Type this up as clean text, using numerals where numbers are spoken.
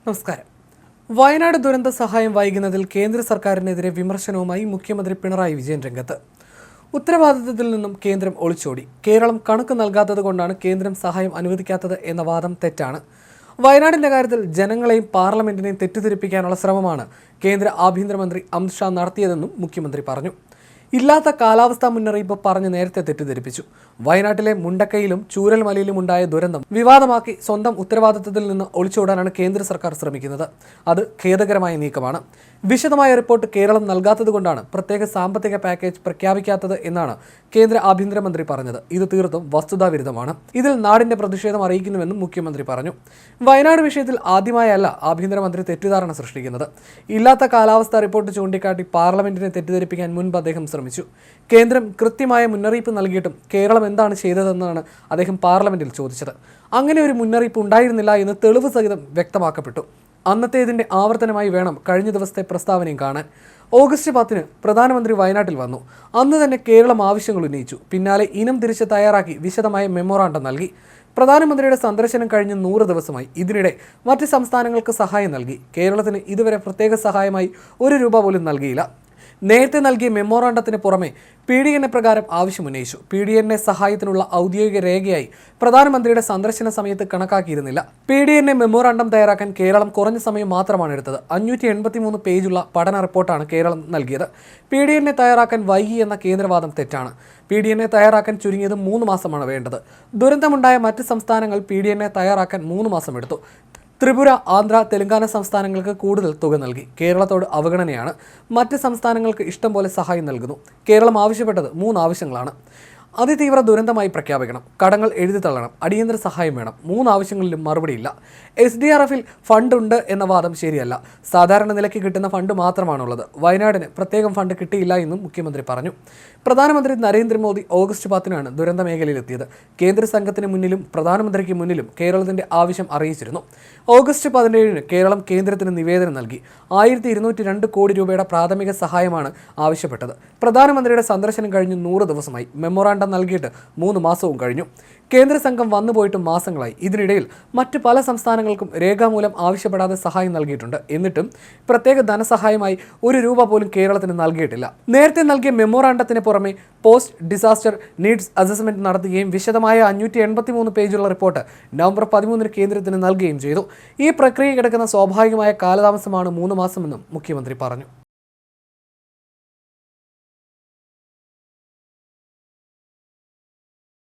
നമസ്കാരം. വയനാട് ദുരന്ത സഹായം വൈകുന്നതിൽ കേന്ദ്ര സർക്കാരിനെതിരെ വിമർശനവുമായി മുഖ്യമന്ത്രി പിണറായി വിജയൻ രംഗത്ത്. ഉത്തരവാദിത്തത്തിൽ നിന്നും കേന്ദ്രം ഒളിച്ചോടി. കേരളം കണക്ക് നൽകാത്തത് കൊണ്ടാണ് കേന്ദ്രം സഹായം അനുവദിക്കാത്തത് എന്ന വാദം തെറ്റാണ്. വയനാടിന്റെ കാര്യത്തിൽ ജനങ്ങളെയും പാർലമെന്റിനെയും തെറ്റിദ്ധരിപ്പിക്കാനുള്ള ശ്രമമാണ് കേന്ദ്ര ആഭ്യന്തരമന്ത്രി അമിത് ഷാ നടത്തിയതെന്നും മുഖ്യമന്ത്രി പറഞ്ഞു. ഇല്ലാത്ത കാലാവസ്ഥാ മുന്നറിയിപ്പ് പറഞ്ഞ് നേരത്തെ തെറ്റിദ്ധരിപ്പിച്ചു. വയനാട്ടിലെ മുണ്ടക്കയിലും ചൂരൽമലയിലും ഉണ്ടായ ദുരന്തം വിവാദമാക്കി സ്വന്തം ഉത്തരവാദിത്തത്തിൽ നിന്ന് ഒളിച്ചോടാനാണ് കേന്ദ്ര സർക്കാർ ശ്രമിക്കുന്നത്. അത് ഖേദകരമായ നീക്കമാണ്. വിശദമായ റിപ്പോർട്ട് കേരളം നൽകാത്തതുകൊണ്ടാണ് പ്രത്യേക സാമ്പത്തിക പാക്കേജ് പ്രഖ്യാപിക്കാത്തത് എന്നാണ് കേന്ദ്ര ആഭ്യന്തരമന്ത്രി പറഞ്ഞത്. ഇത് തീർത്തും വസ്തുതാവിരുദ്ധമാണ്. ഇതിൽ നാടിന്റെ പ്രതിഷേധം അറിയിക്കുന്നുവെന്നും മുഖ്യമന്ത്രി പറഞ്ഞു. വയനാട് വിഷയത്തിൽ ആദ്യമായല്ല ആഭ്യന്തരമന്ത്രി തെറ്റിദ്ധാരണ സൃഷ്ടിക്കുന്നത്. ഇല്ലാത്ത കാലാവസ്ഥാ റിപ്പോർട്ട് ചൂണ്ടിക്കാട്ടി പാർലമെന്റിനെ തെറ്റിദ്ധരിപ്പിക്കാൻ മുൻപ് അദ്ദേഹം ശ്രമിച്ചു. കേന്ദ്രം കൃത്യമായ മുന്നറിയിപ്പ് നൽകിയിട്ടും കേരളം എന്താണ് ചെയ്തതെന്നാണ് അദ്ദേഹം പാർലമെന്റിൽ ചോദിച്ചത്. അങ്ങനെ ഒരു മുന്നറിയിപ്പ് ഉണ്ടായിരുന്നില്ല എന്ന് തെളിവ് സഹിതം വ്യക്തമാക്കപ്പെട്ടു. അന്നത്തേതിന്റെ ആവർത്തനമായി വേണം കഴിഞ്ഞ ദിവസത്തെ പ്രസ്താവനയും കാണാൻ. ഓഗസ്റ്റ് 10 പ്രധാനമന്ത്രി വയനാട്ടിൽ വന്നു. അന്ന് തന്നെ കേരളം ആവശ്യങ്ങൾ ഉന്നയിച്ചു. പിന്നാലെ ഇനം തിരിച്ച് തയ്യാറാക്കി വിശദമായ മെമ്മോറാണ്ടം നൽകി. പ്രധാനമന്ത്രിയുടെ സന്ദർശനം കഴിഞ്ഞ് 100 ദിവസമായി. ഇതിനിടെ മറ്റ് സംസ്ഥാനങ്ങൾക്ക് സഹായം നൽകി. കേരളത്തിന് ഇതുവരെ പ്രത്യേക സഹായമായി ₹1 പോലും നൽകിയില്ല. നേരത്തെ നൽകിയ മെമ്മോറാണ്ടത്തിന് പുറമെ PDNA പ്രകാരം ആവശ്യമുന്നയിച്ചു. PDNA സഹായത്തിനുള്ള ഔദ്യോഗിക രേഖയായി പ്രധാനമന്ത്രിയുടെ സന്ദർശന സമയത്ത് കണക്കാക്കിയിരുന്നില്ല. PDNA മെമ്മോറാണ്ടം തയ്യാറാക്കാൻ കേരളം കുറഞ്ഞ സമയം മാത്രമാണ് എടുത്തത്. 583 പേജുള്ള പഠന റിപ്പോർട്ടാണ് കേരളം നൽകിയത്. PDNA തയ്യാറാക്കാൻ വൈകി എന്ന കേന്ദ്രവാദം തെറ്റാണ്. PDNA തയ്യാറാക്കാൻ ചുരുങ്ങിയത് 3 മാസമാണ് വേണ്ടത്. ദുരന്തമുണ്ടായ മറ്റ് സംസ്ഥാനങ്ങൾ PDNA തയ്യാറാക്കാൻ 3 മാസം എടുത്തു. ത്രിപുര, ആന്ധ്ര, തെലങ്കാന സംസ്ഥാനങ്ങൾക്ക് കൂടുതൽ തുക നൽകി. കേരളത്തോട് അവഗണനയാണ്. മറ്റ് സംസ്ഥാനങ്ങൾക്ക് ഇഷ്ടം പോലെ സഹായം നൽകുന്നു. കേരളം ആവശ്യപ്പെട്ടത് 3 ആവശ്യങ്ങളാണ്. അതിതീവ്ര ദുരന്തമായി പ്രഖ്യാപിക്കണം, കടങ്ങൾ എഴുതി തള്ളണം, അടിയന്തര സഹായം വേണം. 3 ആവശ്യങ്ങളിലും മറുപടിയില്ല. SDRFിൽ ഫണ്ട് ഉണ്ട് എന്ന വാദം ശരിയല്ല. സാധാരണ നിലയ്ക്ക് കിട്ടുന്ന ഫണ്ട് മാത്രമാണുള്ളത്. വയനാടിന് പ്രത്യേകം ഫണ്ട് കിട്ടിയില്ല എന്നും മുഖ്യമന്ത്രി പറഞ്ഞു. പ്രധാനമന്ത്രി നരേന്ദ്രമോദി ഓഗസ്റ്റ് 10 ദുരന്ത മേഖലയിലെത്തിയത്. കേന്ദ്ര സംഘത്തിന് മുന്നിലും പ്രധാനമന്ത്രിക്ക് മുന്നിലും കേരളത്തിന്റെ ആവശ്യം അറിയിച്ചിരുന്നു. ഓഗസ്റ്റ് 17 കേരളം കേന്ദ്രത്തിന് നിവേദനം നൽകി. 1202 കോടി രൂപയുടെ പ്രാഥമിക സഹായമാണ് ആവശ്യപ്പെട്ടത്. പ്രധാനമന്ത്രിയുടെ സന്ദർശനം കഴിഞ്ഞ് 100 ദിവസമായി. മെമ്മോറാണ്ടം നൽകിയിട്ട് 3 മാസവും കഴിഞ്ഞു. കേന്ദ്ര സംഘം വന്നുപോയിട്ട് മാസങ്ങളായി. ഇതിനിടയിൽ മറ്റ് പല സംസ്ഥാനങ്ങൾക്കും രേഖാമൂലം ആവശ്യപ്പെടാതെ സഹായം നൽകിയിട്ടുണ്ട്. എന്നിട്ടും പ്രത്യേക ധനസഹായമായി ₹1 പോലും കേരളത്തിന് നൽകിയിട്ടില്ല. നേരത്തെ നൽകിയ മെമ്മോറാണ്ടത്തിന് പുറമെ പോസ്റ്റ് ഡിസാസ്റ്റർ നീഡ്സ് അസസ്മെന്റ് നടത്തുകയും വിശദമായ 583 പേജുള്ള റിപ്പോർട്ട് നവംബർ 13 കേന്ദ്രത്തിന് നൽകുകയും ചെയ്തു. ഈ പ്രക്രിയ കിടക്കുന്ന സ്വാഭാവികമായ കാലതാമസമാണ് 3 മാസമെന്നും മുഖ്യമന്ത്രി പറഞ്ഞു.